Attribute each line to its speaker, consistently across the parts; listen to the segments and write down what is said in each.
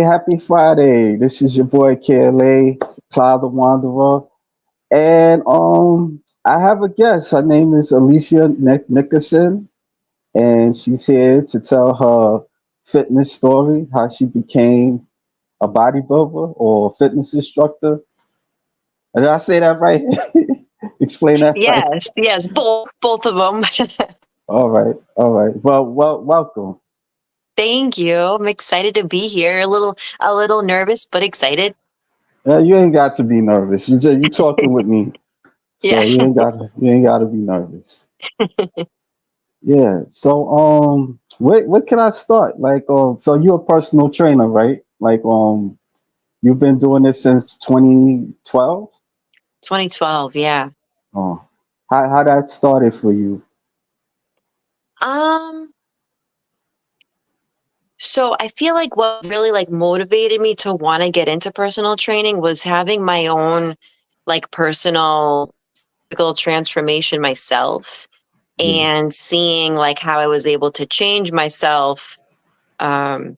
Speaker 1: happy Friday. This is your boy KLA, Cloud the Wanderer. And I have a guest. Her name is Alicia Nickerson, and she's here to tell her fitness story, how she became a bodybuilder or fitness instructor. Did I say that right? Explain that right.
Speaker 2: Yes, both of them.
Speaker 1: All right, all right. Well, welcome.
Speaker 2: Thank you. I'm excited to be here. A little nervous, but excited.
Speaker 1: You ain't got to be nervous. You talking with me,
Speaker 2: Yeah.
Speaker 1: so you ain't got to be nervous. Yeah. So where can I start? Like so you're a personal trainer, right? Like you've been doing this since 2012.
Speaker 2: 2012, yeah.
Speaker 1: Oh, how that started for you?
Speaker 2: Um, so I feel like what really like motivated me to want to get into personal training was having my own like personal physical transformation myself
Speaker 1: Yeah.
Speaker 2: and seeing like how I was able to change myself um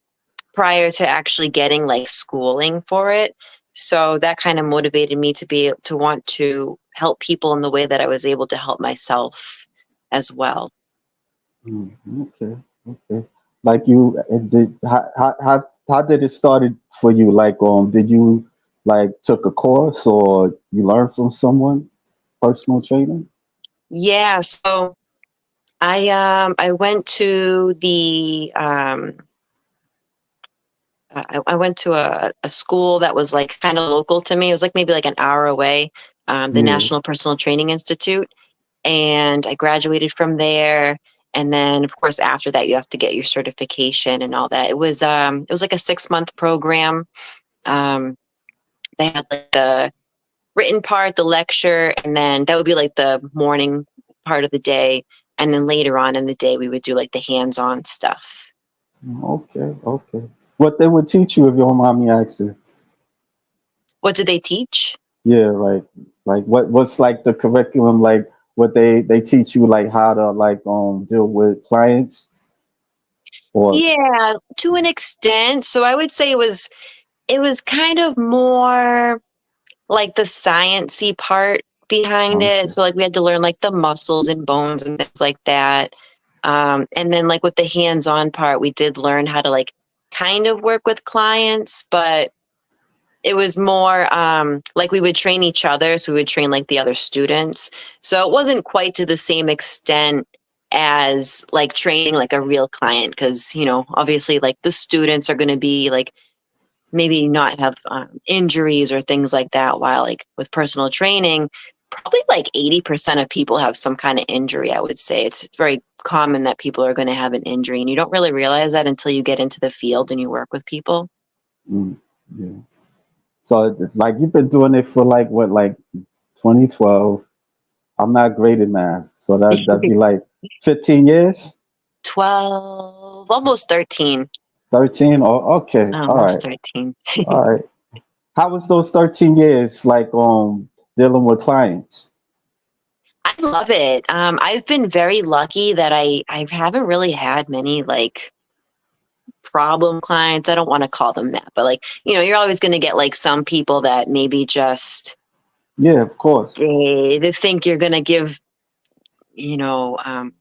Speaker 2: prior to actually getting like schooling for it. So that kind of motivated me to want to help people in the way that I was able to help myself as well.
Speaker 1: Mm, okay. Okay. Like you did how did it started for you? Like did you like took a course or you learned from someone personal training?
Speaker 2: Yeah, so I went to I went to a school that was like kind of local to me. It was like maybe like an hour away, the
Speaker 1: Yeah.
Speaker 2: National Personal Training Institute, and I graduated from there. And then, of course, after that, you have to get your certification and all that. It was like a 6 month program. Um, they had like the written part, the lecture, and then that would be like the morning part of the day. And then later on in the day, we would do like the hands-on stuff.
Speaker 1: Okay, okay. What they would teach you if you don't mind me asking?
Speaker 2: What did they teach?
Speaker 1: Yeah, like what's like the curriculum like what they teach you like how to like deal with clients or
Speaker 2: Yeah, to an extent. So I would say it was kind of more like the sciencey part behind it.
Speaker 1: okay.
Speaker 2: So like we had to learn like the muscles and bones and things like that. And then like with the hands-on part, we did learn how to like kind of work with clients, but it was more like we would train each other. So we would train like the other students. So it wasn't quite to the same extent as like training like a real client because obviously like the students are going to be like maybe not have injuries or things like that. While like with personal training, probably like 80% of people have some kind of injury. I would say it's very common that people are going to have an injury, and you don't really realize that until you get into the field and you work with people.
Speaker 1: Mm, yeah. So like you've been doing it for like what like 2012. I'm not great at math, so that'd be like 15 years,
Speaker 2: 12, almost 13.
Speaker 1: 13. Oh, okay, all
Speaker 2: Almost
Speaker 1: right,
Speaker 2: 13.
Speaker 1: all right. How was those 13 years like dealing with clients?
Speaker 2: I love it. I've been very lucky that I haven't really had many like problem clients. I don't want to call them that, but like, you're always going to get like some people that maybe just
Speaker 1: Yeah, of course.
Speaker 2: they think you're going to give, you know, um,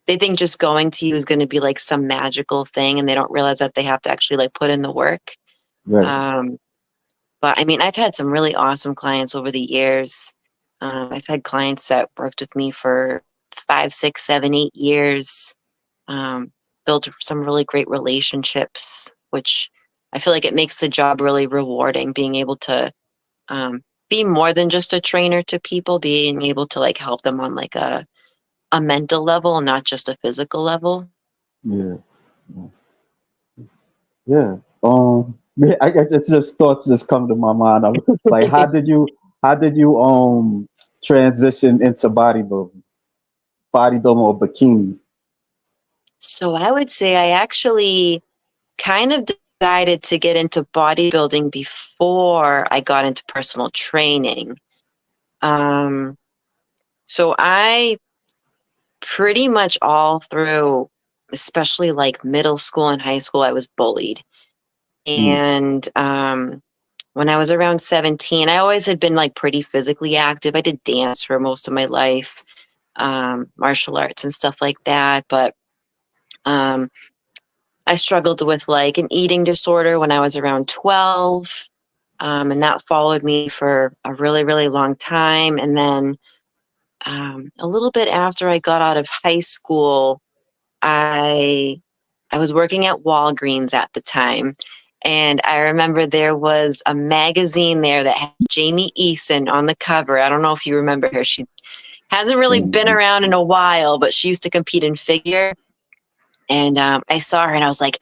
Speaker 2: they think just going to you is going to be like some magical thing, and they don't realize that they have to actually like put in the work.
Speaker 1: Right.
Speaker 2: Um, but I mean, I've had some really awesome clients over the years. I've had clients that worked with me for 5, 6, 7, 8 years. Um, Built some really great relationships, which I feel like it makes the job really rewarding, being able to be more than just a trainer to people, being able to like help them on like a mental level, not just a physical level.
Speaker 1: Yeah. Yeah. Yeah, I guess it's just thoughts just come to my mind. It's like how did you transition into bodybuilding or bikini?
Speaker 2: So I would say I actually kind of decided to get into bodybuilding before I got into personal training. Um, so I pretty much all through, especially like middle school and high school, I was bullied.
Speaker 1: Mm,
Speaker 2: And when I was around 17, I always had been like pretty physically active. I did dance for most of my life, martial arts and stuff like that. But um, I struggled with like an eating disorder when I was around 12. And that followed me for a really, really long time. And then a little bit after I got out of high school, I I was working at Walgreens at the time, and I remember there was a magazine there that had Jamie Eason on the cover. I don't know if you remember her. She hasn't really been
Speaker 1: Jamie
Speaker 2: around in
Speaker 1: Easton.
Speaker 2: a while, but she used to compete in figure. And I saw her and I was like,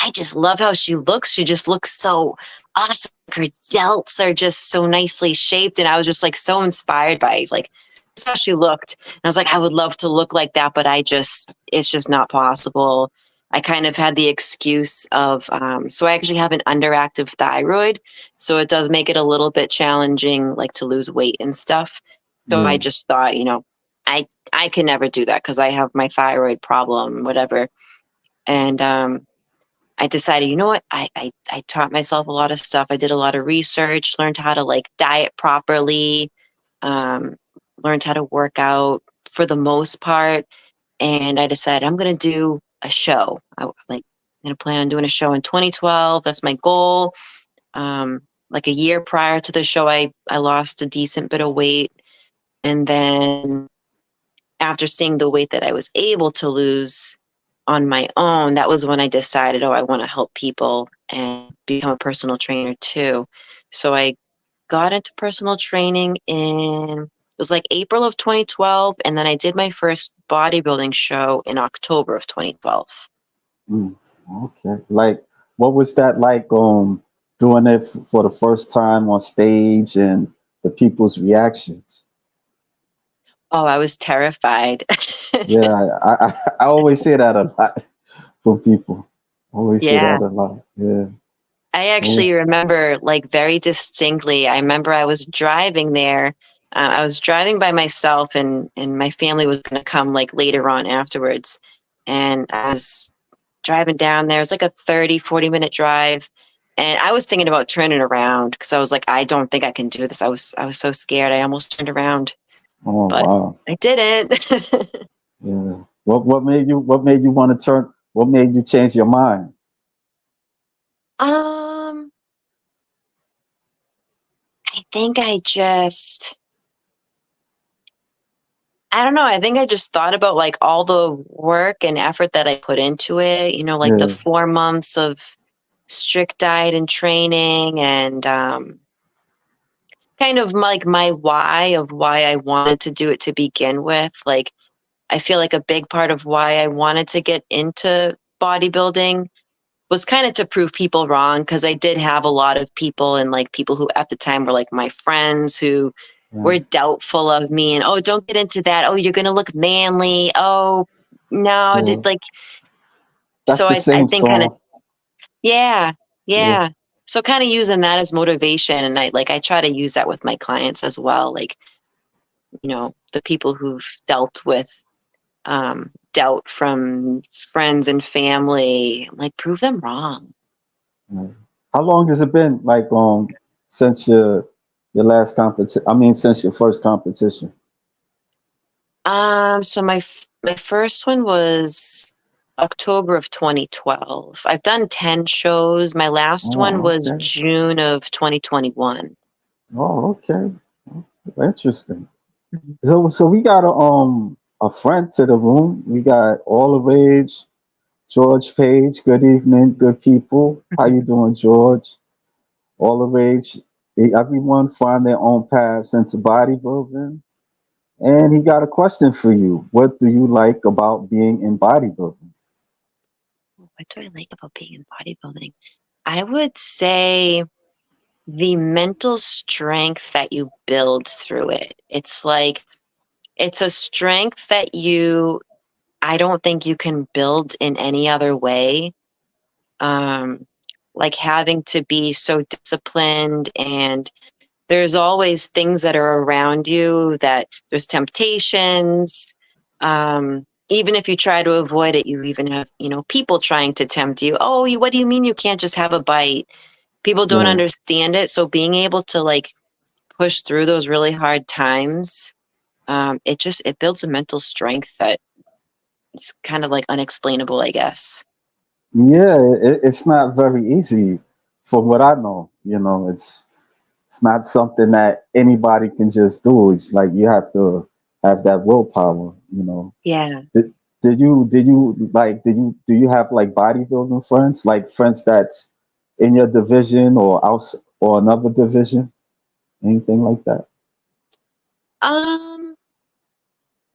Speaker 2: I just love how she looks. She just looks so awesome. Her delts are just so nicely shaped. And I was just like so inspired by like just how she looked. And I was like, I would love to look like that, but it's just not possible. I kind of had the excuse of, so I actually have an underactive thyroid. So it does make it a little bit challenging, like to lose weight and stuff. So I
Speaker 1: Yeah.
Speaker 2: just thought, I can never do that because I have my thyroid problem, whatever. And I decided, you know what? I taught myself a lot of stuff. I did a lot of research, learned how to like diet properly, um, learned how to work out for the most part. And I decided I'm going to do a show. I'm going to plan on doing a show in 2012. That's my goal. Like a year prior to the show, I lost a decent bit of weight. And then after seeing the weight that I was able to lose on my own, that was when I decided, oh, I want to help people and become a personal trainer too. So I got into personal training it was like April of 2012, and then I did my first bodybuilding show in October of 2012.
Speaker 1: Mm, okay. Like, what was that like? Doing it for the first time on stage and the people's reactions.
Speaker 2: Oh, I was terrified.
Speaker 1: Yeah, I always say that a lot from people. Always say that
Speaker 2: Yeah.
Speaker 1: a lot. Yeah.
Speaker 2: I
Speaker 1: Always.
Speaker 2: actually remember like very distinctly. I remember I was driving there. I was driving by myself, and my family was going to come like later on afterwards. And I was driving down there. It was like a 30-40 minute drive. And I was thinking about turning around because I was like, I don't think I can do this. I was so scared. I almost turned around,
Speaker 1: Oh
Speaker 2: but
Speaker 1: wow.
Speaker 2: I did it.
Speaker 1: Yeah. What made you want to turn? What made you change your mind?
Speaker 2: um, I think I don't know. I think I just thought about like all the work and effort that I put into it, like the
Speaker 1: Yeah.
Speaker 2: 4 months of strict diet and training and kind of like my why of why I wanted to do it to begin with. Like, I feel like a big part of why I wanted to get into bodybuilding was kind of to prove people wrong because I did have a lot of people and like people who at the time were like my friends who
Speaker 1: Yeah.
Speaker 2: were doubtful of me and, oh, don't get into that. Oh, you're going to look manly. Oh, no,
Speaker 1: Yeah.
Speaker 2: like,
Speaker 1: That's
Speaker 2: so
Speaker 1: the
Speaker 2: I
Speaker 1: same
Speaker 2: think kind of,
Speaker 1: song.
Speaker 2: yeah,
Speaker 1: Yeah.
Speaker 2: yeah. So kind of using that as motivation. And I try to use that with my clients as well. Like, the people who've dealt with doubt from friends and family, like prove them wrong.
Speaker 1: Yeah. How long has it been like since your last competition? I mean, since your first competition.
Speaker 2: So my first one was October of 2012. I've done 10 shows. My last one
Speaker 1: Oh,
Speaker 2: was
Speaker 1: okay.
Speaker 2: June of 2021.
Speaker 1: Oh, okay. Interesting.
Speaker 2: Mhm.
Speaker 1: So we got a friend to the room. We got all the rage, George Page. Good evening, good people. How you doing, George? All the rage. Everyone find their own paths into bodybuilding. And he got a question for you. What do you like about being in bodybuilding?
Speaker 2: What do I like about being in bodybuilding? I would say the mental strength that you build through it. It's a strength that I don't think you can build in any other way. Um, like having to be so disciplined, and there's always things that are around you that there's temptations. even if you try to avoid it, you even have, people trying to tempt you. Oh, what do you mean you can't just have a bite? People don't
Speaker 1: Yeah.
Speaker 2: understand it. So being able to like push through those really hard times, it builds a mental strength that it's kind of like unexplainable, I guess.
Speaker 1: Yeah, it's not very easy from what I know. It's not something that anybody can just do. It's like you have to have that willpower.
Speaker 2: Yeah.
Speaker 1: Do you have like bodybuilding friends, like friends that's in your division or else or another division, anything like that?
Speaker 2: Um,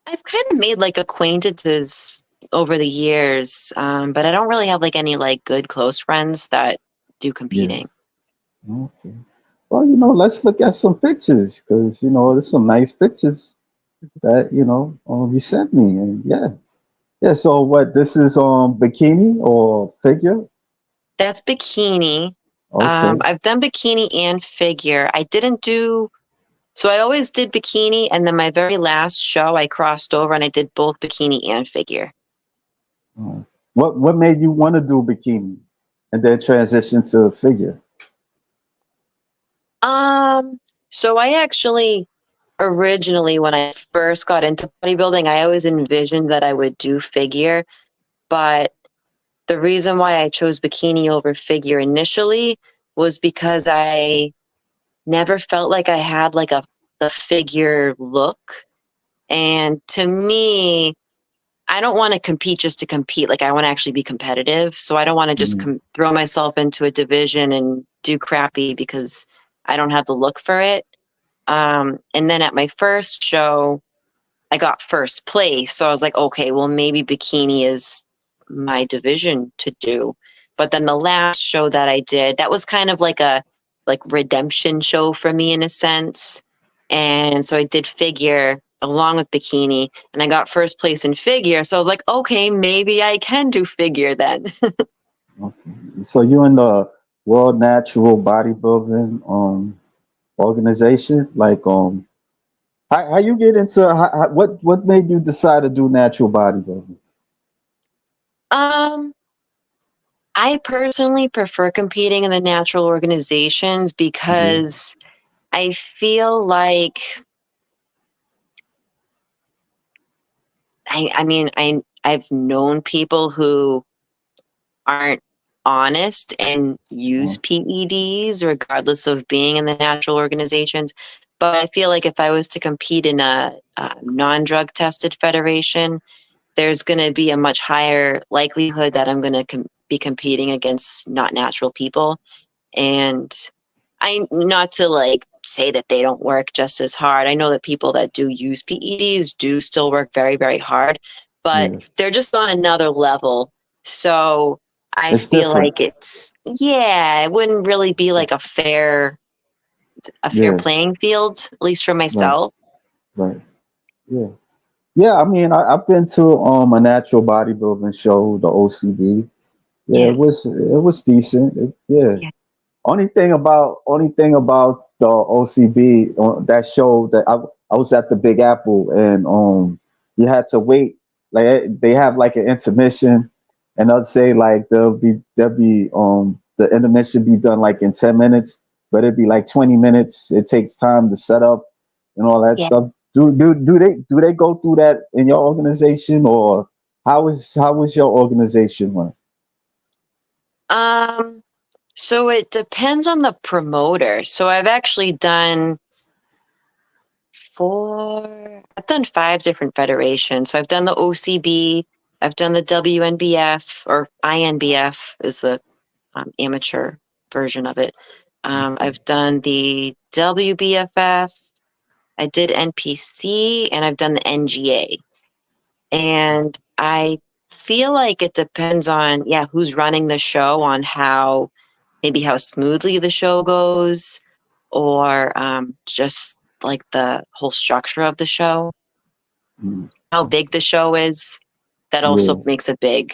Speaker 2: I've kind of made like acquaintances over the years, but I don't really have like any like good close friends that do
Speaker 1: Yeah.
Speaker 2: competing.
Speaker 1: Okay. Well, let's look at some pictures because there's some nice pictures that you sent me, and yeah, yeah. So what? This is bikini or figure?
Speaker 2: That's bikini.
Speaker 1: Okay.
Speaker 2: I've done bikini and figure. So I always did bikini, and then my very last show, I crossed over and I did both bikini and figure.
Speaker 1: Uh, what made you want to do bikini and then transition to figure?
Speaker 2: Um, so I actually originally, when I first got into bodybuilding, I always envisioned that I would do figure, but the reason why I chose bikini over figure initially was because I never felt like I had like the figure look. And to me, I don't want to compete just to compete. Like I want to actually be competitive. So I don't want to just
Speaker 1: Mm,
Speaker 2: throw myself into a division and do crappy because I don't have the look for it. And then at my first show, I got first place. So I was like, okay, well, maybe bikini is my division to do. But then the last show that I did, that was kind of like a redemption show for me in a sense. And so I did figure along with bikini and I got first place in figure. So I was like, okay, maybe I can do figure then.
Speaker 1: okay. So you in the World Natural Bodybuilding organization? Like how you get into what made you decide to do natural bodybuilding?
Speaker 2: um, I personally prefer competing in the natural organizations
Speaker 1: Yeah.
Speaker 2: because I feel like I mean I've known people who aren't honest and use
Speaker 1: Uh,
Speaker 2: PEDs regardless of being in the natural organizations. But I feel like if I was to compete in a non-drug tested federation, there's going to be a much higher likelihood that I'm going to be competing against not natural people. And I not to like say that they don't work just as hard. I know that people that do use PEDs do still work very, very hard, but
Speaker 1: yeah.
Speaker 2: they're just on another level. So I
Speaker 1: It's
Speaker 2: feel
Speaker 1: different.
Speaker 2: like yeah, it wouldn't really be like a fair
Speaker 1: Yeah.
Speaker 2: playing field, at least for
Speaker 1: Right.
Speaker 2: myself.
Speaker 1: Right. Yeah. Yeah. I mean, I've been to a natural bodybuilding show, the OCB. Yeah,
Speaker 2: Yeah.
Speaker 1: it was decent. Yeah.
Speaker 2: Yeah.
Speaker 1: Only thing about the OCB that show that I was at the Big Apple, and you had to wait, like they have like an intermission, and they'll say like the intermission be done like in 10 minutes, but it'd be like 20 minutes. It takes time to set up and all that
Speaker 2: Yeah.
Speaker 1: stuff. Do they go through that in your organization, or how is your organization run?
Speaker 2: Um, so it depends on the promoter. So I've done 5 different federations. So I've done the OCB, I've done the WNBF or INBF is the amateur version of it. I've done the WBFF, I did NPC, and I've done the NGA. And I feel like it depends on, yeah, who's running the show, on maybe how smoothly the show goes, or just like the whole structure of the show,
Speaker 1: Mm,
Speaker 2: how big the show is. That also
Speaker 1: yeah,
Speaker 2: makes a big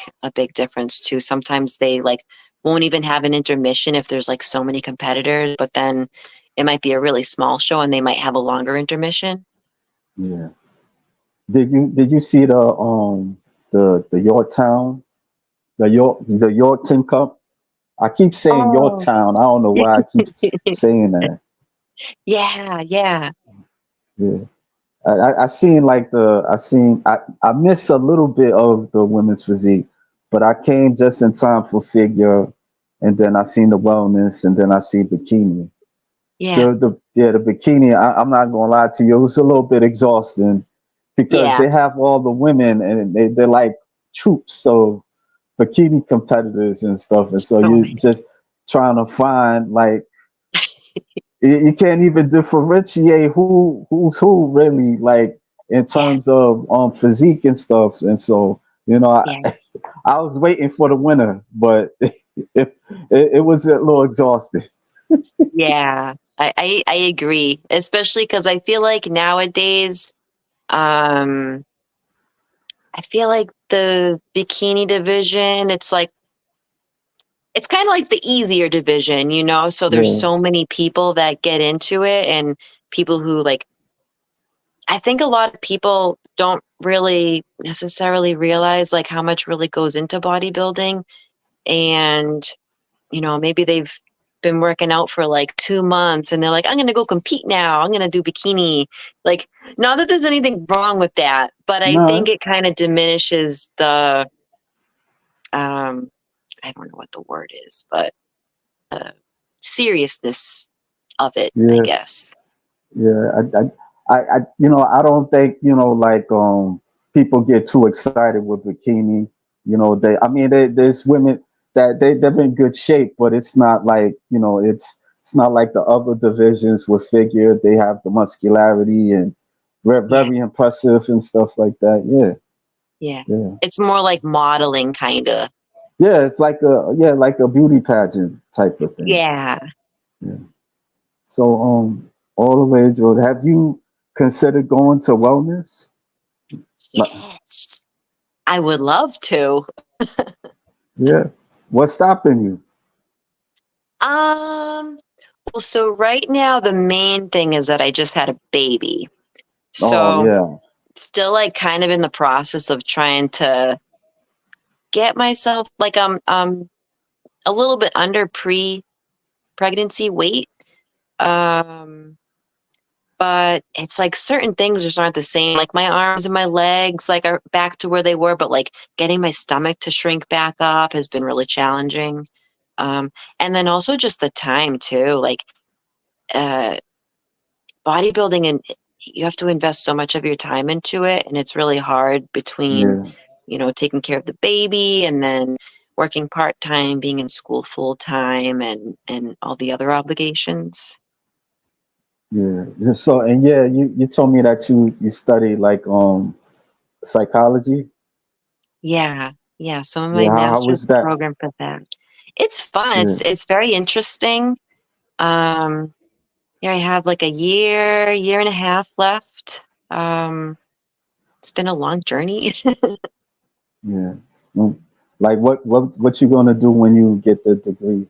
Speaker 2: difference too. Sometimes they like won't even have an intermission if there's like so many competitors, but then it might be a really small show and they might have a longer intermission.
Speaker 1: yeah. Did you see the the Yorktown, the Yorkton Cup. I keep saying
Speaker 2: Oh,
Speaker 1: Yorktown. I don't know why I keep saying that.
Speaker 2: yeah, yeah,
Speaker 1: Yeah. I seen like I missed a little bit of the women's physique, but I came just in time for figure, and then I seen the wellness, and then I see bikini.
Speaker 2: yeah,
Speaker 1: The bikini. I'm not gonna lie to you, it was a little bit exhausting because
Speaker 2: yeah.
Speaker 1: they have all the women and they're like troops of bikini competitors and stuff, and so
Speaker 2: So
Speaker 1: you're
Speaker 2: many.
Speaker 1: just trying to find like you can't even differentiate who's who really like in
Speaker 2: Yeah,
Speaker 1: terms of physique and stuff. And so
Speaker 2: yeah,
Speaker 1: I was waiting for the winner, but it was a little exhausting.
Speaker 2: yeah. I agree, especially because I feel like nowadays, um, I feel like the bikini division, it's kind of like the easier division, you know? So there's
Speaker 1: Yeah,
Speaker 2: so many people that get into it and people who like, I think a lot of people don't really necessarily realize like how much really goes into bodybuilding. And, maybe they've been working out for like 2 months and they're like, I'm going to go compete now. I'm going to do bikini. Like, not that there's anything wrong with that, but I think
Speaker 1: no,
Speaker 2: it kind of diminishes the, um, I don't know what the word is, but uh, seriousness of it, I
Speaker 1: yeah,
Speaker 2: guess.
Speaker 1: yeah. I don't think like people get too excited with bikini. I mean, there's women that they're in good shape, but it's not like it's not like the other divisions with figure. They have the muscularity and
Speaker 2: Yeah,
Speaker 1: very impressive and stuff like that. Yeah,
Speaker 2: yeah.
Speaker 1: yeah,
Speaker 2: It's more like modeling, kind of.
Speaker 1: yeah. It's like a beauty pageant type of thing.
Speaker 2: Yeah.
Speaker 1: Yeah. So all the way, Jordan, have you considered going to wellness? Like,
Speaker 2: Yes. I would love to.
Speaker 1: yeah. What's stopping you?
Speaker 2: Um, well, so right now the main thing is that I just had a baby.
Speaker 1: Oh
Speaker 2: So
Speaker 1: yeah.
Speaker 2: still like kind of in the process of trying to get myself like a little bit under pre-pregnancy weight. Um, but it's like certain things just aren't the same. Like my arms and my legs like are back to where they were, but like getting my stomach to shrink back up has been really challenging. Um, and then also just the time too. Like uh bodybuilding, and you have to invest so much of your time into it, and it's really hard between
Speaker 1: Yeah.
Speaker 2: taking care of the baby and then working part-time, being in school full-time, and all the other obligations.
Speaker 1: Yeah. So and yeah, you told me that you study like psychology.
Speaker 2: Yeah, yeah, so my
Speaker 1: Yeah, how
Speaker 2: master's
Speaker 1: was that?
Speaker 2: program for that, it's fun,
Speaker 1: Yeah.
Speaker 2: it's very interesting. um yeah, I have like a year and a half left. It's been a long journey.
Speaker 1: Yeah. Mm. Like what you gonna do when you get the degree?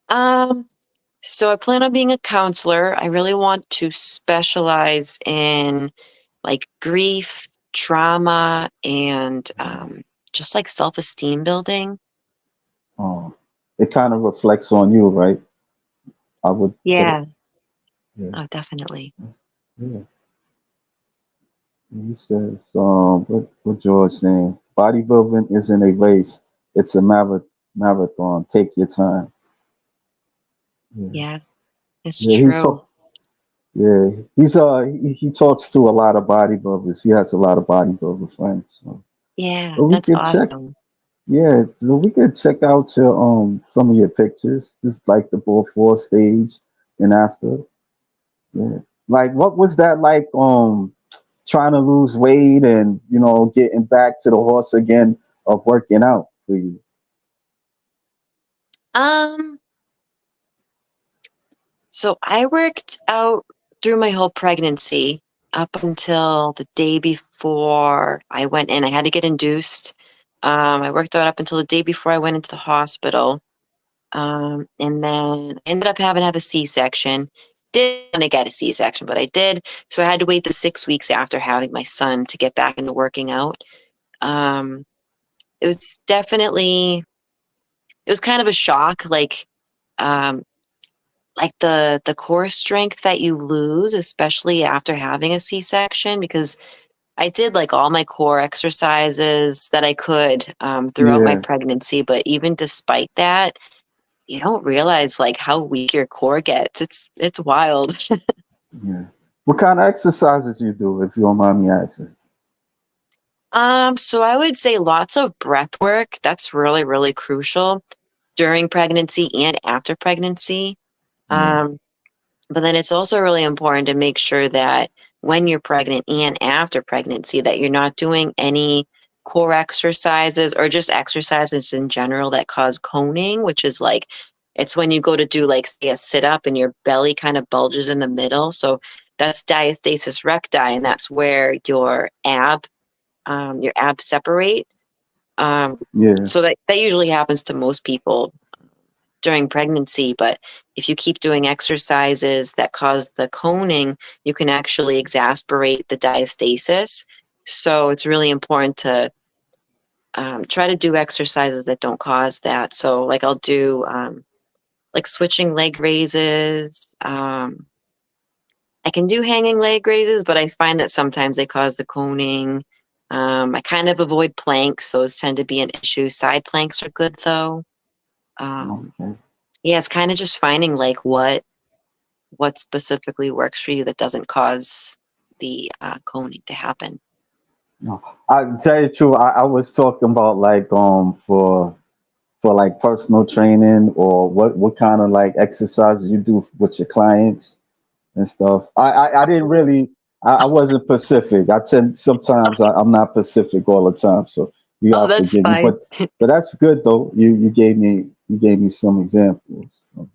Speaker 2: um So I plan on being a counselor. I really want to specialize in like grief, trauma, and just like self-esteem building.
Speaker 1: Um, it kind of reflects on you, right? I would put it.
Speaker 2: Yeah.
Speaker 1: Yeah.
Speaker 2: Oh, definitely.
Speaker 1: Yeah. He says, what George saying? Bodybuilding isn't a race; it's a marathon. Take your time. Yeah,
Speaker 2: Yeah, it's
Speaker 1: yeah. He
Speaker 2: true.
Speaker 1: talk. Yeah, he talks to a lot of bodybuilders. He has a lot of bodybuilder friends.
Speaker 2: Yeah,
Speaker 1: So we
Speaker 2: that's
Speaker 1: could check.
Speaker 2: awesome.
Speaker 1: Yeah, so we could check out your some of your pictures, just like the before stage and after. Yeah, like what was that like? Trying to lose weight and getting back to the horse again of working out for you.
Speaker 2: Um, so I worked out through my whole pregnancy up until the day before I went in. I had to get induced. I worked out up until the day before I went into the hospital. And then I ended up having to have a C-section. Didn't want to get a C-section, but I did. So I had to wait the 6 weeks after having my son to get back into working out. It was definitely, it was kind of a shock, um, like the core strength that you lose, especially after having a C-section, because I did like all my core exercises that I could throughout my
Speaker 1: Yeah,
Speaker 2: pregnancy, but even despite that, you don't realize like how weak your core gets. It's wild.
Speaker 1: yeah. What kind of exercises you do, if you don't mind me asking?
Speaker 2: So I would say lots of breath work. That's really, really crucial during pregnancy and after pregnancy.
Speaker 1: Yeah,
Speaker 2: Um, But then it's also really important to make sure that when you're pregnant and after pregnancy, that you're not doing any core exercises or just exercises in general that cause coning, which is like, it's when you go to do like say a sit up and your belly kind of bulges in the middle. So that's diastasis recti, and that's where your abs separate. Um,
Speaker 1: yeah.
Speaker 2: so that usually happens to most people during pregnancy, but if you keep doing exercises that cause the coning, you can actually exacerbate the diastasis. So it's really important to try to do exercises that don't cause that. So like I'll do like switching leg raises. I can do hanging leg raises, but I find that sometimes they cause the coning. I kind of avoid planks; those tend to be an issue. Side planks are good though. Um,
Speaker 1: Okay.
Speaker 2: yeah, it's kind of just finding like what specifically works for you that doesn't cause the coning to happen.
Speaker 1: No, I tell you the truth. I was talking about like for like personal training, or what kind of like exercises you do with your clients and stuff. I didn't really. I wasn't Pacific. I tend sometimes I'm not Pacific all the time, so you
Speaker 2: Oh,
Speaker 1: gotta
Speaker 2: that's
Speaker 1: forgive me.
Speaker 2: fine.
Speaker 1: But that's good though. You gave me some examples. So,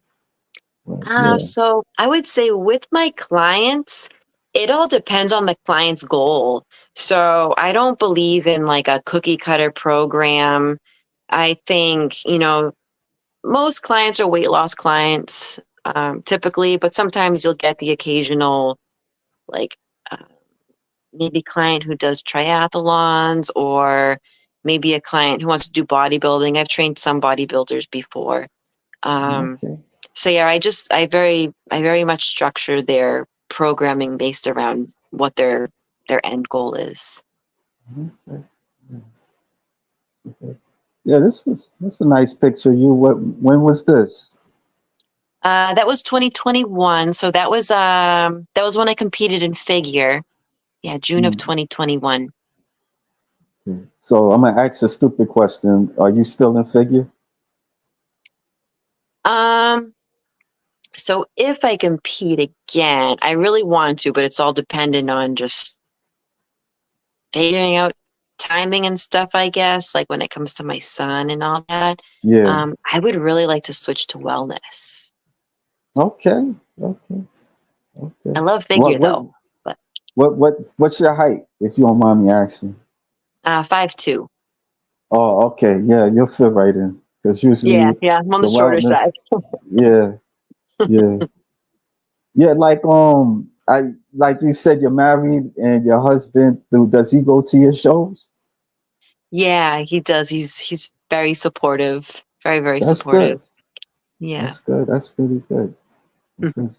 Speaker 1: but yeah,
Speaker 2: So I would say with my clients, it all depends on the client's goal. So I don't believe in like a cookie cutter program. I think, most clients are weight loss clients, typically, but sometimes you'll get the occasional like uh, maybe client who does triathlons or maybe a client who wants to do bodybuilding. I've trained some bodybuilders before. Um,
Speaker 1: okay,
Speaker 2: so yeah, I very much structure their programming based around what their end goal is.
Speaker 1: okay. Okay. Yeah, that's a nice picture. You what? When was this?
Speaker 2: That was 2021. So that was when I competed in figure. Yeah, June of
Speaker 1: Hmm.
Speaker 2: 2021.
Speaker 1: Okay. So I'm gonna ask a stupid question. Are you still in figure?
Speaker 2: Um, so if I compete again, I really want to, but it's all dependent on just figuring out timing and stuff, I guess, like when it comes to my son and all that.
Speaker 1: Yeah.
Speaker 2: I would really like to switch to wellness.
Speaker 1: Okay. Okay.
Speaker 2: I
Speaker 1: Okay.
Speaker 2: love
Speaker 1: What
Speaker 2: figure
Speaker 1: what
Speaker 2: though, but
Speaker 1: what's your height, if you don't mind me asking?
Speaker 2: 5'2".
Speaker 1: Oh, okay. Yeah, you'll fit right in. Because
Speaker 2: Yeah,
Speaker 1: usually
Speaker 2: yeah, I'm on
Speaker 1: the
Speaker 2: the shorter
Speaker 1: wellness,
Speaker 2: side.
Speaker 1: yeah, yeah. Yeah, like you said, you're married and your husband, does he go to your shows?
Speaker 2: Yeah, he does. He's very supportive. Very, very
Speaker 1: That's
Speaker 2: supportive.
Speaker 1: good.
Speaker 2: Yeah.
Speaker 1: That's good. That's pretty good. That's good.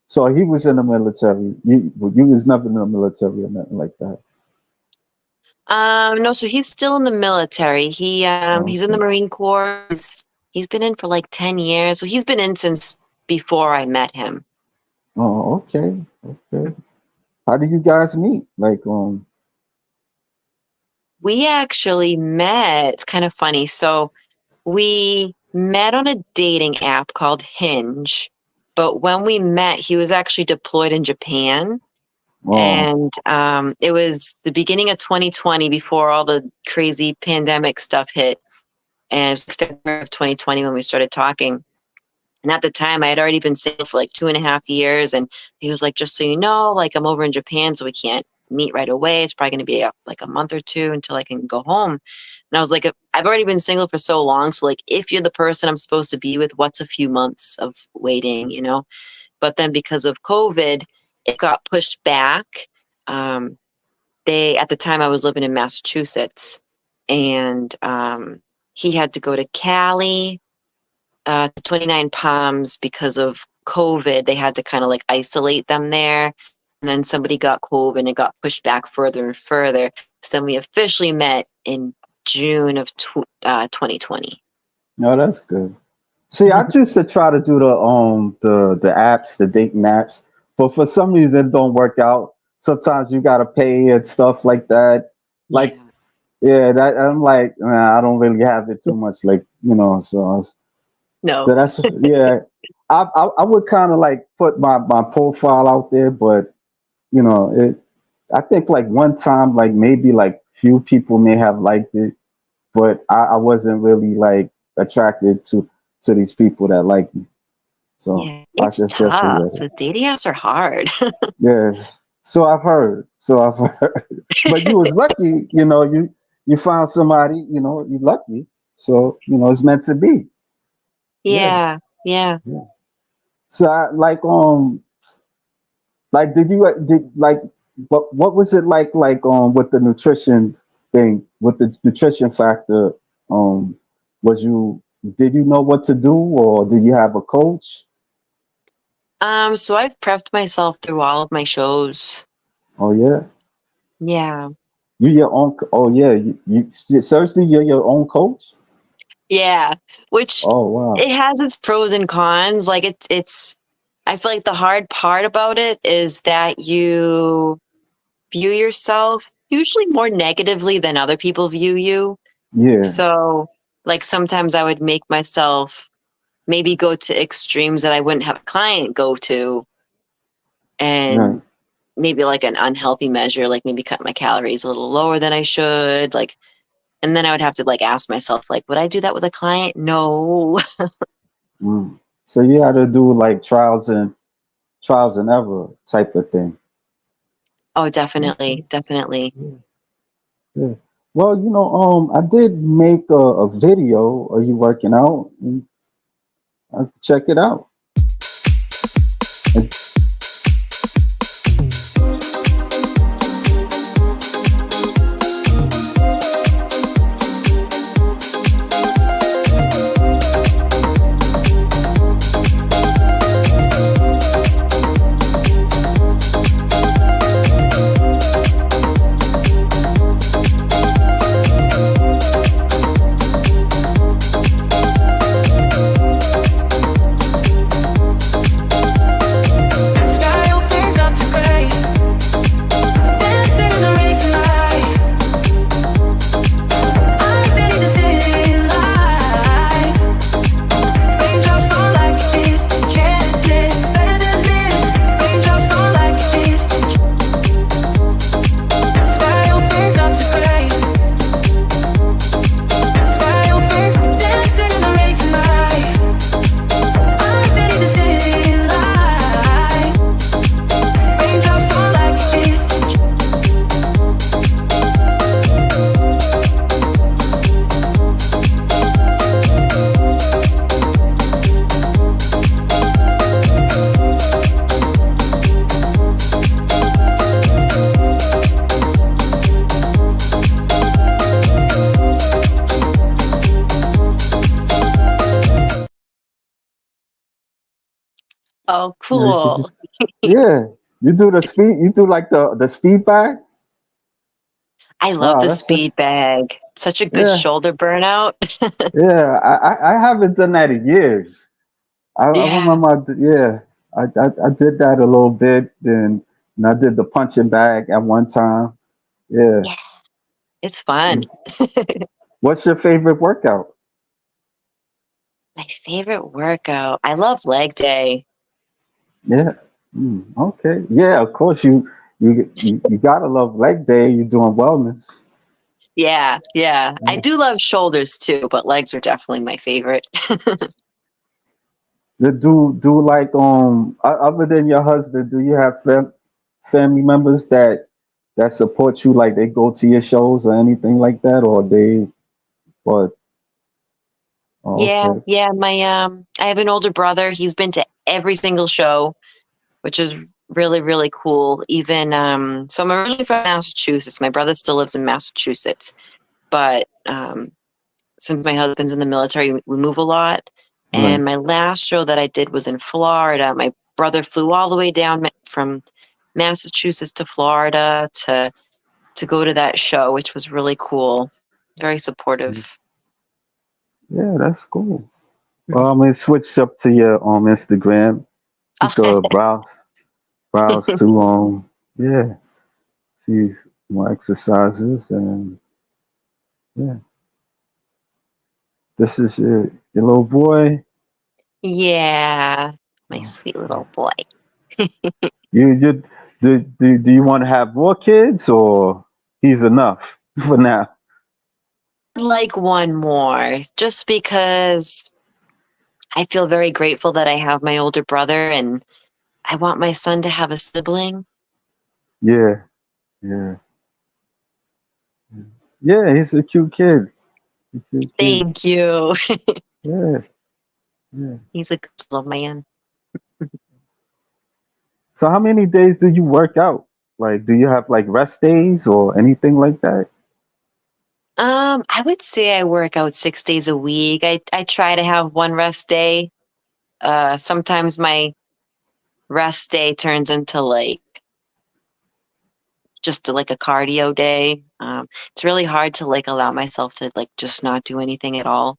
Speaker 1: So he was in the military. You was never in the military or nothing like that.
Speaker 2: No, so he's still in the military. He's in the
Speaker 1: Okay.
Speaker 2: Marine Corps. He's been in for like 10 years. So he's been in since before I met him.
Speaker 1: Oh, okay. Okay. How did you guys meet? Like,
Speaker 2: We actually met. It's kind of funny. So we met on a dating app called Hinge. But when we met, he was actually deployed in Japan.
Speaker 1: oh,
Speaker 2: And it was the beginning of 2020 before all the crazy pandemic stuff hit. And it was February of 2020 when we started talking. And at the time, I had already been single for like 2.5 years. And he was like, just so you know, like I'm over in Japan, so we can't meet right away. It's probably going to be like a month or two until I can go home. And I was like, I've already been single for so long. So, like, if you're the person I'm supposed to be with, what's a few months of waiting? But then because of COVID, it got pushed back. Um, at the time, I was living in Massachusetts. and he had to go to Cali, to 29 Palms because of COVID. They had to kind of like isolate them there. And then somebody got COVID and it got pushed back further and further. So then we officially met in June of 2020.
Speaker 1: No, that's good. See, I used to try to do the apps, the dating apps, but for some reason it don't work out. Sometimes you gotta pay and stuff like that.
Speaker 2: Yeah.
Speaker 1: Like, yeah, that I'm like, nah, I don't really have it too much, like, so
Speaker 2: No.
Speaker 1: that's, yeah. I would kind of like put my profile out there, but it. I think like one time, like maybe like few people may have liked it, but I wasn't really like attracted to these people that like me. So
Speaker 2: Yeah.
Speaker 1: I
Speaker 2: It's
Speaker 1: just
Speaker 2: tough.
Speaker 1: forget it.
Speaker 2: The dating apps are hard.
Speaker 1: Yes. So I've heard. So I've heard. But you was lucky, you found somebody, you lucky. So, it's meant to be. Yeah.
Speaker 2: Yeah. Yeah.
Speaker 1: Yeah. So I like did like what was it with the nutrition thing, with the nutrition factor? Um was you did you know what to do, or did you have a coach?
Speaker 2: So I've prepped myself through all of my shows.
Speaker 1: Oh yeah.
Speaker 2: Yeah.
Speaker 1: You your own oh yeah, seriously, you're your own coach?
Speaker 2: Yeah. Which
Speaker 1: Oh wow.
Speaker 2: it has its pros and cons. Like it's I feel like the hard part about it is that you view yourself usually more negatively than other people view you.
Speaker 1: Yeah,
Speaker 2: So, like, sometimes I would make myself maybe go to extremes that I wouldn't have a client go to,
Speaker 1: right.
Speaker 2: and maybe like an unhealthy measure, like maybe cut my calories a little lower than I should. Like, and then I would have to like ask myself, like, would I do that with a client? No.
Speaker 1: Mm. So you had to do like trials and error type of thing.
Speaker 2: Oh,
Speaker 1: Okay.
Speaker 2: definitely. Definitely.
Speaker 1: Yeah. Yeah. Well, I did make a video of you working out, and I check it out. And
Speaker 3: Sky opens up to gray, dancing in the rain tonight. I'm ready to city lights. Raindrops fall like a feast. Can't get better than this. Raindrops fall like a feast. Sky opens up to gray. Sky open, dancing in the rain tonight. I'm ready to city lights. Raindrops fall like a feast.
Speaker 2: Oh,
Speaker 1: nice.
Speaker 2: cool.
Speaker 1: Yeah, you do the speed. You do like the speed bag.
Speaker 2: I love
Speaker 1: Wow,
Speaker 2: the
Speaker 1: that's such.
Speaker 2: speed bag. Such a good
Speaker 1: Yeah,
Speaker 2: shoulder burnout.
Speaker 1: yeah. I haven't done that in years. I
Speaker 2: Yeah.
Speaker 1: remember. Yeah, I did that a little bit. Then and I did the punching bag at one time. Yeah.
Speaker 2: Yeah. It's fun.
Speaker 1: What's your favorite workout?
Speaker 2: My favorite workout. I love leg day.
Speaker 1: Yeah. Okay. Yeah. Of course you gotta love leg day. You're doing wellness.
Speaker 2: Yeah, yeah. I
Speaker 1: Yeah.
Speaker 2: do love shoulders too, but legs are definitely my favorite.
Speaker 1: Do like other than your husband, do you have family members that support you, like they go to your shows or anything like that, or they or oh,
Speaker 2: Yeah,
Speaker 1: okay.
Speaker 2: yeah. I have an older brother. He's been to every single show, which is really, really cool. Even so I'm originally from Massachusetts. My brother still lives in Massachusetts. but since my husband's in the military, we move a lot. And my last show that I did was in Florida. My brother flew all the way down from Massachusetts to Florida to go to that show, which was really cool. Very supportive.
Speaker 1: Yeah, that's cool. It switched up to your Instagram. You could browse to yeah, see more exercises, and yeah. This is your little boy.
Speaker 2: Yeah, my
Speaker 1: Oh,
Speaker 2: sweet little boy.
Speaker 1: you do you want to have more kids, or he's enough for now?
Speaker 2: I'd like one more, just because I feel very grateful that I have my older brother, and I want my son to have a sibling.
Speaker 1: Yeah, yeah, yeah. He's a cute kid. He's a cute kid.
Speaker 2: Thank you.
Speaker 1: Yeah, yeah.
Speaker 2: He's a good little man.
Speaker 1: So how many days do you work out? Like, do you have like rest days or anything like that?
Speaker 2: I would say I work out 6 days a week. I try to have one rest day. Sometimes my rest day turns into like just like a cardio day. It's really hard to like allow myself to like just not do anything at all.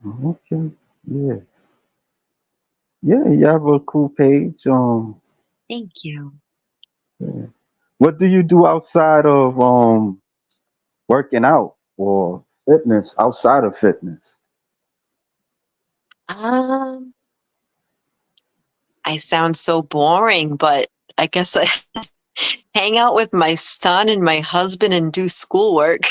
Speaker 1: Okay. Yeah. Yeah, you have a cool page.
Speaker 2: Thank you.
Speaker 1: Yeah. What do you do outside of working out or fitness outside of fitness?
Speaker 2: Um, I sound so boring, but I guess I hang out with my son and my husband and do schoolwork.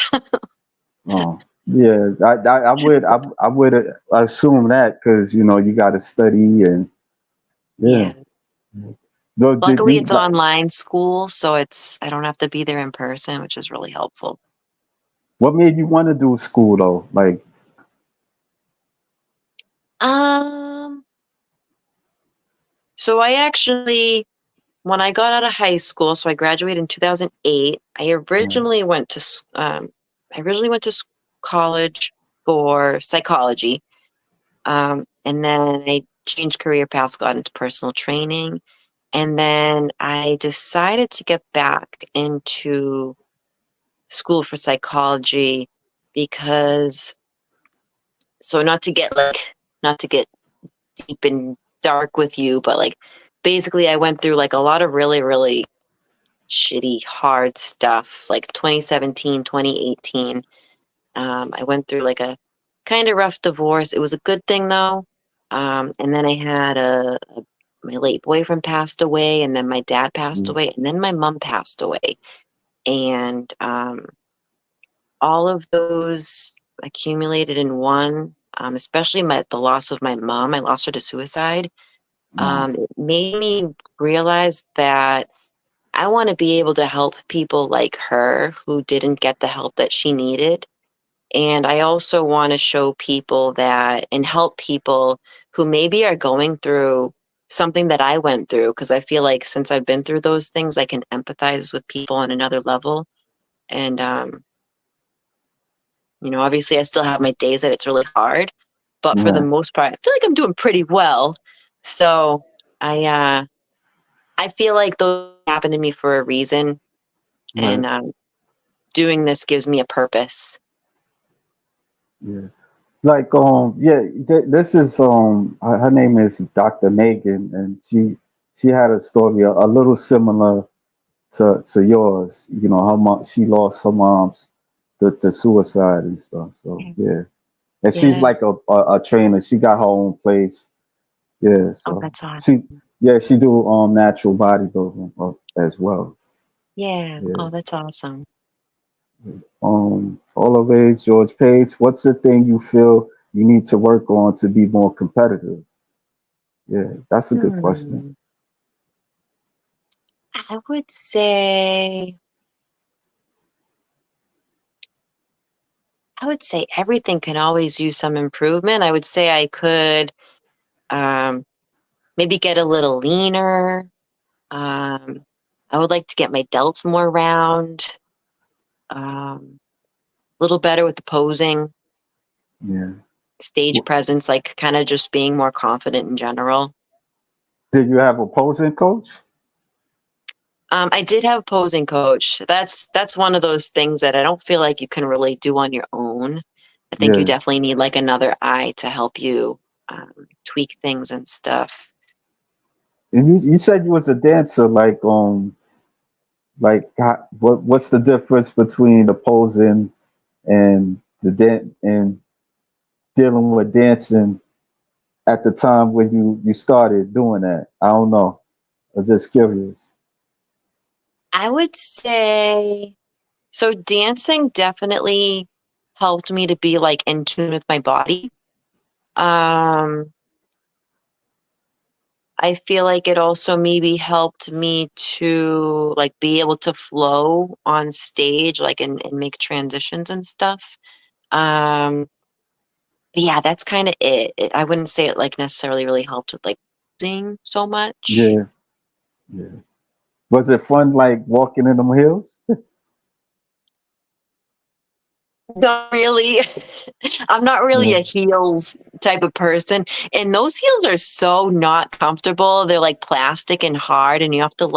Speaker 1: Oh, yeah, I would assume that because you got to study and yeah.
Speaker 2: Yeah.
Speaker 1: No, did
Speaker 2: Luckily,
Speaker 1: you
Speaker 2: it's online school, so I don't have to be there in person, which is really helpful.
Speaker 1: what made you want to do school though? Like,
Speaker 2: Um, so I actually, when I got out of high school, so I graduated in 2008. I originally went to college for psychology, and then I changed career paths, got into personal training, and then I decided to get back into school for psychology because, so not to get deep and dark with you, but like basically I went through like a lot of really, really shitty, hard stuff like 2017, 2018. I went through like a kind of rough divorce. It was a good thing though. And then I had my late boyfriend passed away, and then my dad passed
Speaker 1: mm,
Speaker 2: away, and then my mom passed away. And all of those accumulated in one, especially the loss of my mom. I lost her to suicide.
Speaker 1: wow,
Speaker 2: It made me realize that I want to be able to help people like her who didn't get the help that she needed. And I also want to show people that and help people who maybe are going through something that I went through. Because I feel like since I've been through those things, I can empathize with people on another level. And, obviously I still have my days that it's really hard. But for the
Speaker 1: right,
Speaker 2: most part, I feel like I'm doing pretty well. So I feel like those happened to me for a reason.
Speaker 1: right,
Speaker 2: And doing this gives me a purpose.
Speaker 1: yeah. Like yeah, this is her name is Dr. Megan, and she had a story a little similar to yours. Her mom, she lost her mom's to suicide and stuff. So yeah, and she's
Speaker 2: Yeah.
Speaker 1: like a trainer. She got her own place. Yeah,
Speaker 2: Oh,
Speaker 1: so
Speaker 2: that's awesome.
Speaker 1: she do natural bodybuilding as well.
Speaker 2: Yeah.
Speaker 1: Yeah.
Speaker 2: Oh, that's awesome.
Speaker 1: All of age, George Page. What's the thing you feel you need to work on to be more competitive? Yeah, that's a good question.
Speaker 2: Hmm. I would say everything can always use some improvement. I would say I could um, maybe get a little leaner. Um, I would like to get my delts more round. Um, little better with the posing,
Speaker 1: Yeah.
Speaker 2: stage
Speaker 1: W-
Speaker 2: presence, like kind of just being more confident in general.
Speaker 1: Did you have a posing coach?
Speaker 2: I did have a posing coach. That's one of those things that I don't feel like you can really do on your own. I think you
Speaker 1: Yeah.
Speaker 2: definitely need like another eye to help you tweak things and stuff.
Speaker 1: And you said you was a dancer, what's the difference between the posing and and dealing with dancing at the time when you started doing that? I don't know. I'm just curious.
Speaker 2: I would say so. Dancing definitely helped me to be like in tune with my body. Um, I feel like it also maybe helped me to like be able to flow on stage, like and make transitions and stuff. Um, but yeah, that's kind of I wouldn't say it like necessarily really helped with like sing so much.
Speaker 1: Yeah, yeah. Was it fun like walking in them hills?
Speaker 2: Not really. I'm not really
Speaker 1: Yeah.
Speaker 2: a heels type of person. And those heels are so not comfortable. They're like plastic and hard, and you have to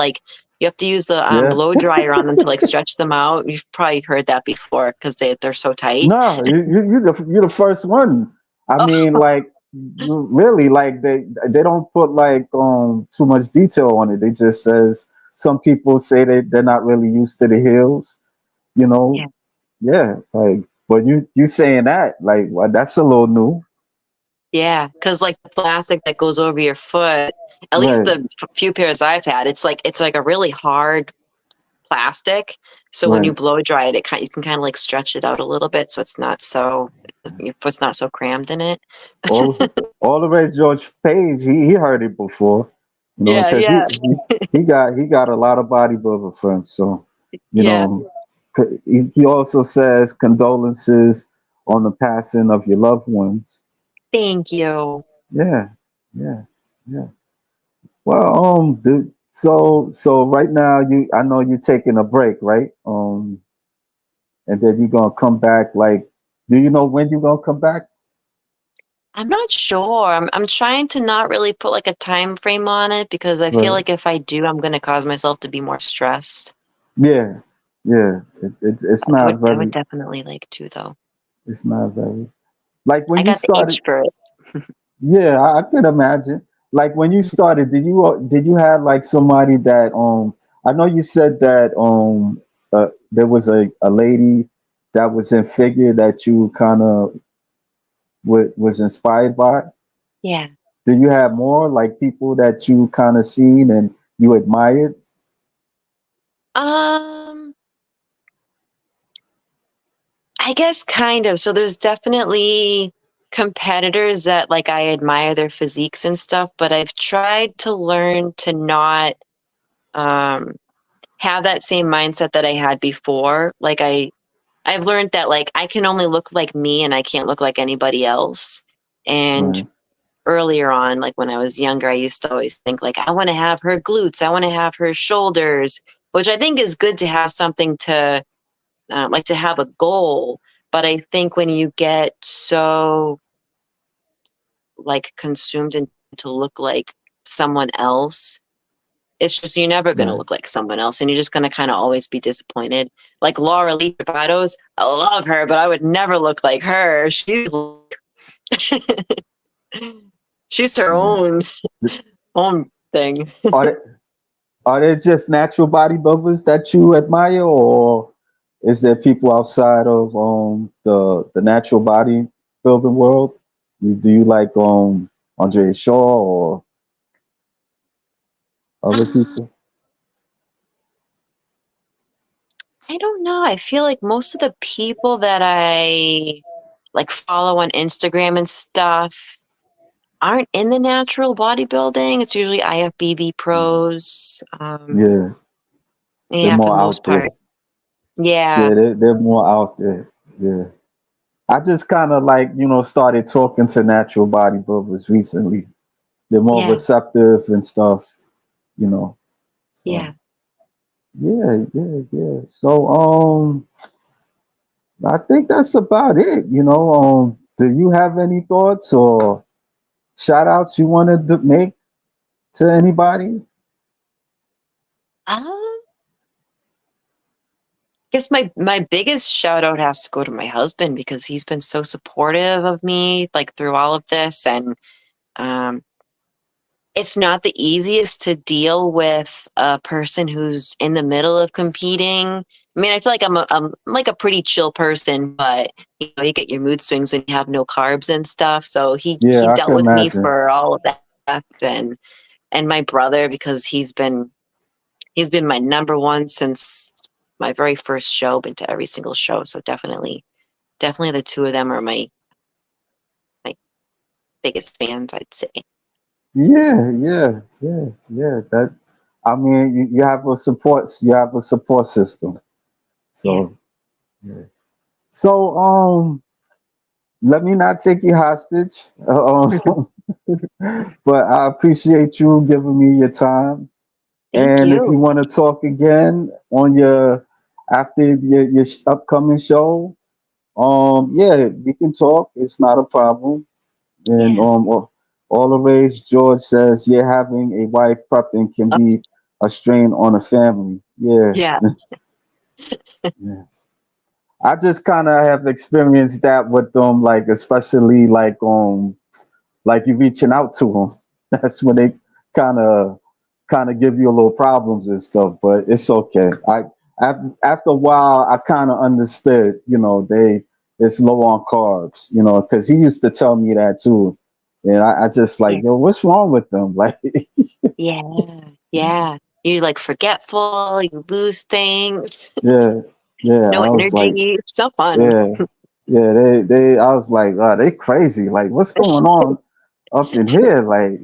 Speaker 2: use the
Speaker 1: Yeah.
Speaker 2: blow dryer on them to like stretch them out. You've probably heard that before because they're so tight.
Speaker 1: No, you're the first one. I mean, like really, like they don't put like too much detail on it. They just says some people say they're not really used to the hills. You
Speaker 2: Yeah.
Speaker 1: know, yeah. Like, but you saying that like well, that's a little new,
Speaker 2: Yeah, because like the plastic that goes over your foot, at least
Speaker 1: right?
Speaker 2: the few pairs I've had, it's like a really hard plastic. So when you
Speaker 1: Right.
Speaker 2: blow dry it, you can kind of like stretch it out a little bit, so it's not so your foot's not so crammed in it.
Speaker 1: All the way George Page, he heard it before, you know,
Speaker 2: Yeah,
Speaker 1: because
Speaker 2: yeah,
Speaker 1: he got a lot of bodybuilder friends, so you
Speaker 2: yeah.
Speaker 1: know, he also says condolences on the passing of your loved ones.
Speaker 2: Thank you.
Speaker 1: Yeah, yeah, yeah. Well, dude, so right now I know you're taking a break, right? And then you're gonna come back. Like, do you know when you're gonna come back?
Speaker 2: I'm not sure. I'm trying to not really put like a time frame on it because I feel
Speaker 1: Right.
Speaker 2: like if I do, I'm going to cause myself to be more stressed.
Speaker 1: Yeah, yeah. It's not
Speaker 2: I would
Speaker 1: very.
Speaker 2: definitely like to though.
Speaker 1: It's not very. Like when
Speaker 2: I
Speaker 1: you
Speaker 2: got the
Speaker 1: started.
Speaker 2: itch for it.
Speaker 1: Yeah, I could imagine. Like when you started, did you have like somebody that I know you said that there was a lady that was in figure that you kind of was inspired by.
Speaker 2: Yeah.
Speaker 1: Did you have more like people that you kind of seen and you admired?
Speaker 2: Um, I guess kind of. So there's definitely competitors that like I admire their physiques and stuff, but I've tried to learn to not um have that same mindset that I had before. I've learned that like I can only look like me and I can't look like anybody else. And
Speaker 1: Right,
Speaker 2: earlier on, like when I was younger, I used to always think like I want to have her glutes, I want to have her shoulders, which I think is good to have something to like to have a goal. But I think when you get so like consumed and to look like someone else, it's just you're never going to
Speaker 1: right.
Speaker 2: look like someone else, and you're just going to kind of always be disappointed. Like Laura Lee Chapados, I love her, but I would never look like her. She's her
Speaker 1: Yeah.
Speaker 2: own thing.
Speaker 1: Are they are they just natural bodybuilders that you admire, or is there people outside of the natural bodybuilding world? Do you like Andre Shaw or other
Speaker 2: Uh,
Speaker 1: people?
Speaker 2: I don't know. I feel like most of the people that I like follow on Instagram and stuff aren't in the natural bodybuilding. It's usually IFBB pros.
Speaker 1: Yeah, they're
Speaker 2: Yeah, for the
Speaker 1: more
Speaker 2: most
Speaker 1: out there.
Speaker 2: part. Yeah,
Speaker 1: Yeah, they're more out there. Yeah. I just kind of like, started talking to natural bodybuilders recently. They're more
Speaker 2: yeah,
Speaker 1: receptive and stuff, you know. So
Speaker 2: yeah.
Speaker 1: yeah, yeah, yeah. So I think that's about it. Do you have any thoughts or shout outs you wanted to make to anybody?
Speaker 2: Um, guess my biggest shout out has to go to my husband because he's been so supportive of me like through all of this, and um it's not the easiest to deal with a person who's in the middle of competing. I mean, I feel like I'm like a pretty chill person, but you get your mood swings when you have no carbs and stuff. So he
Speaker 1: Yeah, I
Speaker 2: dealt
Speaker 1: can
Speaker 2: with me
Speaker 1: imagine.
Speaker 2: for all of that, and my brother because he's been my number one since my very first show, been to every single show. So definitely the two of them are my biggest fans, I'd say.
Speaker 1: Yeah, yeah, yeah, yeah. That I mean, you have a support system.
Speaker 2: Yeah.
Speaker 1: So yeah. So let me not take you hostage. But I appreciate you giving me your time.
Speaker 2: Thank
Speaker 1: And if you
Speaker 2: you.
Speaker 1: want to talk again on your after your upcoming show, yeah, we can talk. It's not a problem. And
Speaker 2: Yeah.
Speaker 1: all the rage George says, yeah, having a wife prepping can
Speaker 2: Oh,
Speaker 1: be a strain on a family. Yeah,
Speaker 2: yeah.
Speaker 1: yeah. I just kind of have experienced that with them, like especially like you reaching out to them. That's when they kind of give you a little problems and stuff. But it's okay. After a while, I kind of understood. It's low on carbs. Because he used to tell me that too, and I just like,
Speaker 2: Yeah.
Speaker 1: yo, what's wrong with them? Like,
Speaker 2: Yeah. Yeah. You like forgetful, you lose things,
Speaker 1: yeah, yeah.
Speaker 2: no
Speaker 1: I was like,
Speaker 2: energy. It's so fun.
Speaker 1: yeah, yeah. They. I was like, oh, they crazy. Like, what's going on up in here? Like,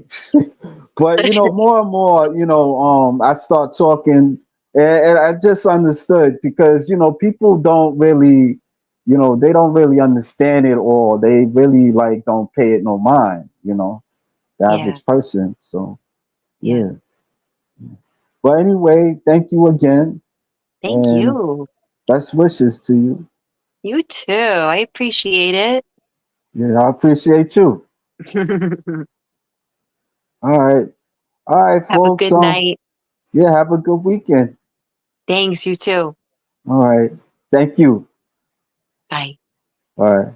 Speaker 1: but more and more, I start talking, and I just understood because people don't really, they don't really understand it, or they really like don't pay it no mind. The
Speaker 2: Yeah.
Speaker 1: average person. So
Speaker 2: Yeah.
Speaker 1: yeah. But anyway, thank you again,
Speaker 2: Thank
Speaker 1: and
Speaker 2: you.
Speaker 1: best wishes to you.
Speaker 2: You too. I appreciate it.
Speaker 1: Yeah, I appreciate you. All right,
Speaker 2: Have a
Speaker 1: folks.
Speaker 2: good night.
Speaker 1: Yeah, have a good weekend.
Speaker 2: Thanks, you too.
Speaker 1: All right, thank you.
Speaker 2: Bye.
Speaker 1: All right.